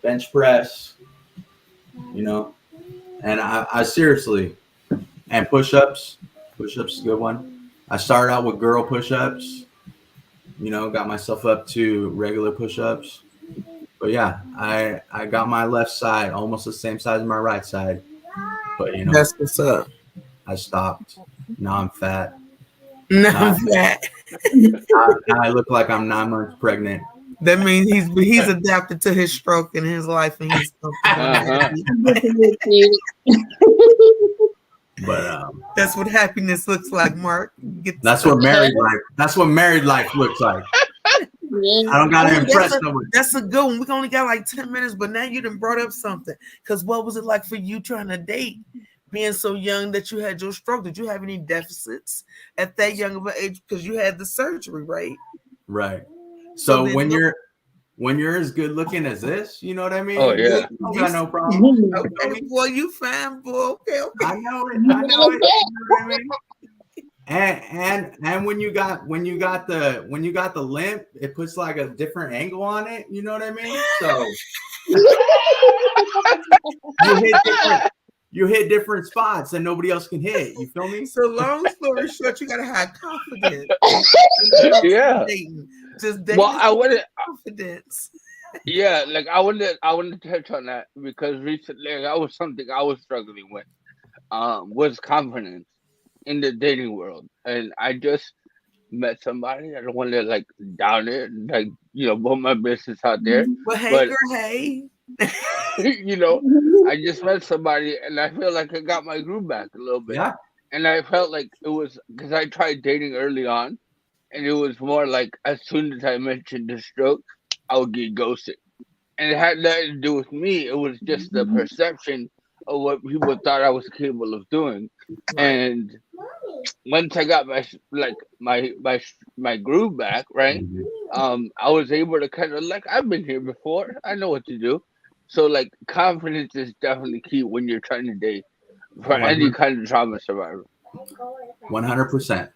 bench press. You know, and I seriously and push-ups. Push-ups is a good one. I started out with girl push-ups. You know, got myself up to regular push-ups. But yeah, I got my left side almost the same size as my right side. But you know, That's what's up. I stopped. Now I'm fat. No, Now, that now I look like I'm 9 months pregnant. that means he's adapted to his stroke in his life and he's comfortable and Uh-huh. happy. But That's what happiness looks like, Mark. Get that's stuff. what married life. That's what married life looks like. I don't gotta Oh, impress nobody. that's a good one. We only got like 10 minutes, but now you done brought up something. Because what was it like for you trying to date, being so young that you had your stroke? Did you have any deficits at that young of an age? Because you had the surgery, right? Right. So So then look, when you're as good looking as this, you know what I Oh mean? yeah. look, I don't you got no problem. You feel okay, me? boy, you fine, boy. Okay, okay. I know it. I know it. You know what I mean? And when you got the limp, it puts like a different angle on it. You know what I mean? So you hit different you hit different spots that nobody else can hit. You feel me? So long story short, you gotta have confidence. Yeah. Dating. Just Well, dating is I wouldn't. confidence. Yeah, like I wouldn't touch on that because recently that was something I was struggling with. Was confidence in the dating world, and I just met somebody. I don't want to like down it, like put my business out there, Well, hey, but girl, hey. you know, I just met somebody, and I feel like I got my groove back a little bit, Yeah. and I felt like it was because I tried dating early on, and it was more like as soon as I mentioned the stroke, I would get ghosted. And it had nothing to do with me. It was just the perception of what people thought I was capable of doing. Right. And once I got my groove back, right? Mhm. I was able to kind of like I've been here before. I know what to do. So like confidence is definitely key when you're trying to date for any kind of trauma survivor. 100%.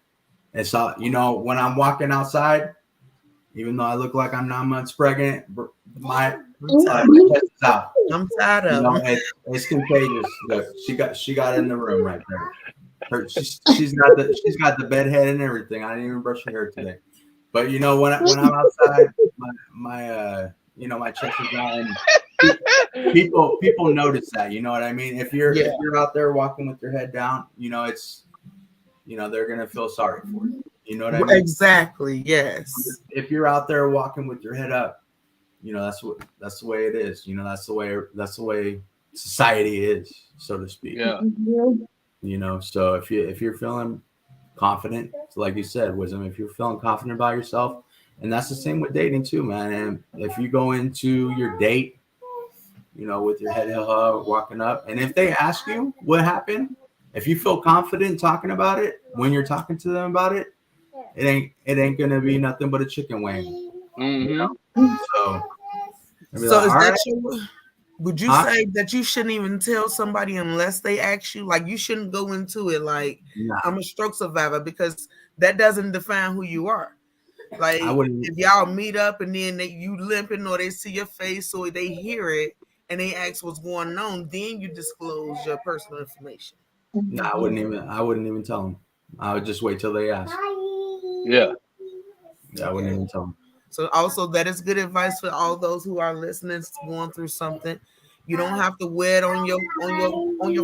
It's all you know. When I'm walking outside, even though I look like I'm 9 months pregnant, my I'm tired. my chest is out. I'm tired You of know, them. it's contagious. Look, she got in the room right there. She's got the bed head and everything. I didn't even brush her hair today. But you know, when I'm outside, my you know, my chest is out, and people notice that. You know what I mean? Yeah. If you're out there walking with your head down, you know they're gonna feel sorry for you. You know what I mean? Exactly. Yes. If you're out there walking with your head up, you know that's the way it is. You know that's the way society is, so to speak. Yeah. You know, so if you're feeling confident, so like you said, wisdom, if you're feeling confident about yourself, and that's the same with dating too, man. And if you go into your date, you know, with your head held up, walking up, and if they ask you what happened, if you feel confident talking about it when you're talking to them about it, it ain't gonna be nothing but a chicken wing. You Mm-hmm. know? So I'd be So like, is all that right, your would you huh? say that you shouldn't even tell somebody unless they ask you? Like you shouldn't go into it like Nah, I'm a stroke survivor because that doesn't define who you are. I Like wouldn't. if y'all meet up and then you limping or they see your face or they hear it and they ask what's going on, then you disclose your personal information. Nah, I wouldn't even tell them. I would just wait till they ask. Yeah. Yeah, I wouldn't Okay. even tell them. So also that is good advice for all those who are listening, going through something. You don't have to wear it on your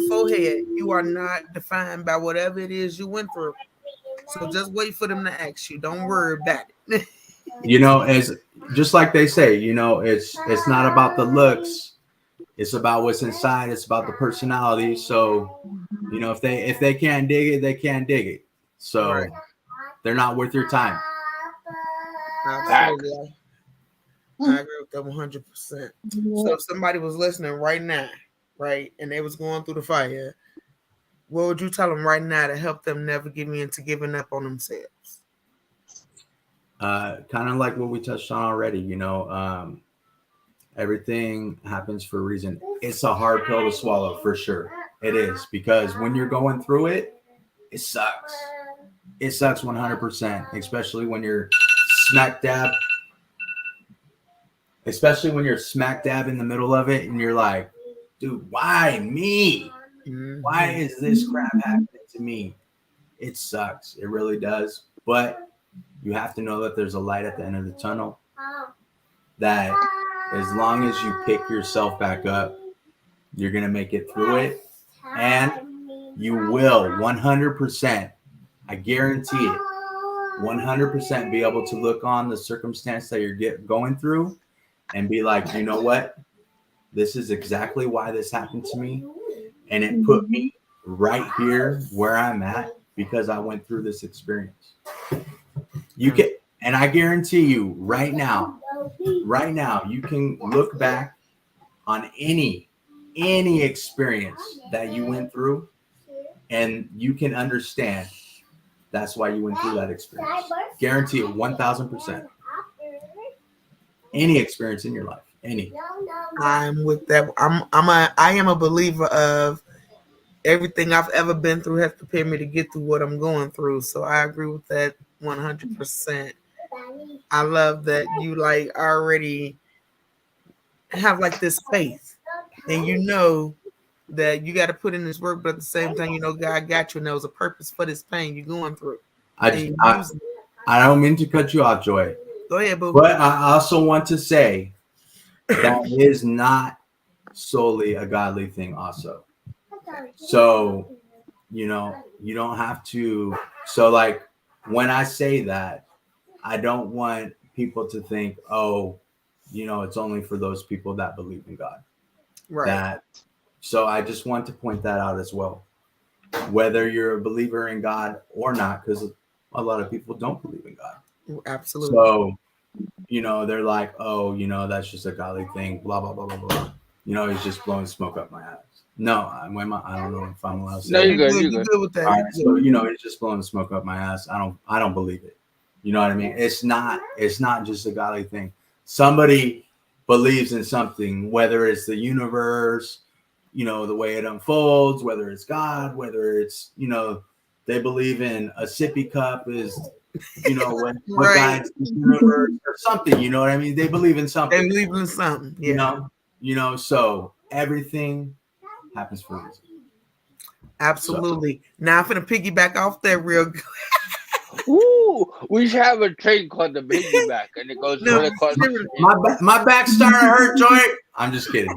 forehead. You are not defined by whatever it is you went through. So just wait for them to ask you. Don't worry about it. You know, as just like they say, you know, it's not about the looks. It's about what's inside. It's about the personality. So, you know, if they can't dig it, they can't dig it. Right. So they're not worth your time. Facts. Absolutely. I agree with that 100%. So if somebody was listening right now, right, and they was going through the fire, what would you tell them right now to help them never give into giving up on themselves? Kind of like what we touched on already. You know, Everything happens for a reason. It's a hard pill to swallow for sure. It is, because when you're going through it, it sucks. It sucks 100%, especially when you're smack dab, especially when you're smack dab in the middle of it and you're like, dude, why me? Why is this crap happening to me? It sucks. It really does. But you have to know that there's a light at the end of the tunnel, that as long as you pick yourself back up, you're going to make it through it. And you will 100%, I guarantee it, 100% be able to look on the circumstance that you're going through and be like, you know what? This is exactly why this happened to me. And it put me right here where I'm at because I went through this experience. You can, and I guarantee you right now, you can look back on any experience that you went through and you can understand that's why you went through that experience. Guarantee it 1,000%. Any experience in your life, any. I'm with that. I am a believer of everything I've ever been through has prepared me to get through what I'm going through. So I agree with that 100%. I love that you like already have like this faith, and you know that you got to put in this work, but at the same time, you know God got you, and there was a purpose for this pain you're going through. I don't mean to cut you off, Joy. Go ahead, boo. But I also want to say that is not solely a godly thing also. So, you know, you don't have to. So like when I say that, I don't want people to think, oh, you know, it's only for those people that believe in God. Right. So I just want to point that out as well. Whether you're a believer in God or not, because a lot of people don't believe in God. Absolutely. So, you know, they're like, oh, you know, that's just a godly thing, blah, blah, blah, blah, blah. You know, he's just blowing smoke up my ass. No, I don't know if I'm allowed to say. No, you're good. You're good with that. All right, so, you know, he's just blowing smoke up my ass. I don't believe it. You know what I mean? It's not just a godly thing. Somebody believes in something, whether it's the universe, you know, the way it unfolds, whether it's God, whether it's, you know, they believe in a sippy cup is, you know, what right. guides the universe or something, you know what I mean? They believe in something. They believe in something, yeah. You know, so everything happens for a reason. Absolutely. So, now I'm gonna piggyback off that real good. Ooh, we should have a train called the piggyback, and it goes really across. My back starting to hurt, Joy. I'm just kidding.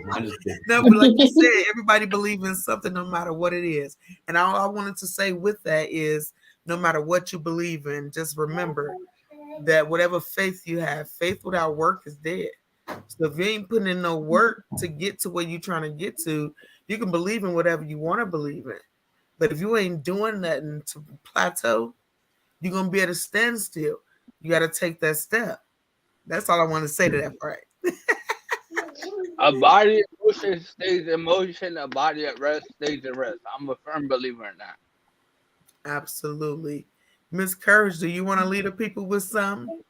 No, but like you said, everybody believes in something, no matter what it is. And all I wanted to say with that is, no matter what you believe in, just remember that whatever faith you have, faith without work is dead. So if you ain't putting in no work to get to where you're trying to get to, you can believe in whatever you want to believe in. But if you ain't doing nothing to plateau, you're going to be at a standstill. You got to take that step. That's all I want to say to that part. A body in motion stays in motion. A body at rest stays at rest. I'm a firm believer in that. Absolutely. Miss Courage, do you want to lead the people with something?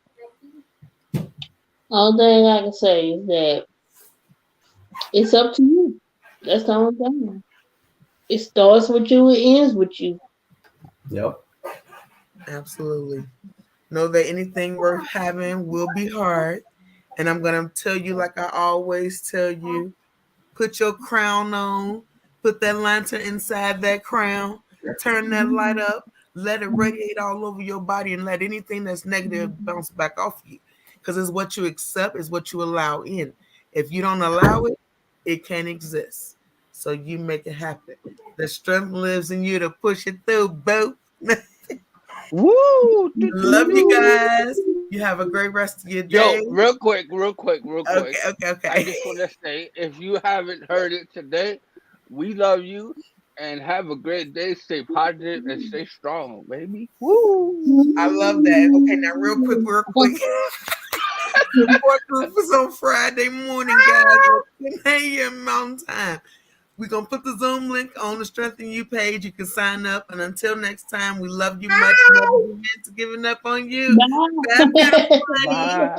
All thing I can say is that it's up to you. That's the only thing. It starts with you, it ends with you. Yep. Absolutely. Know that anything worth having will be hard. And I'm going to tell you, like I always tell you, put your crown on, put that lantern inside that crown, turn that light up, let it radiate all over your body, and let anything that's negative bounce back off you. Because it's what you accept, is what you allow in. If you don't allow it, it can't exist. So you make it happen. The strength lives in you to push it through, boo. Woo! Love you guys. You have a great rest of your day. Yo, real quick. Okay. I just want to say, if you haven't heard it today, we love you and have a great day. Stay positive and stay strong, baby. Woo! I love that. Okay, now real quick. Support group is on Friday morning, guys. 10 a.m. Mountain Time. We're going to put the Zoom link on the Strengthen You page. You can sign up. And until next time, we love you much. Love you to giving up on you. Bye. Bye.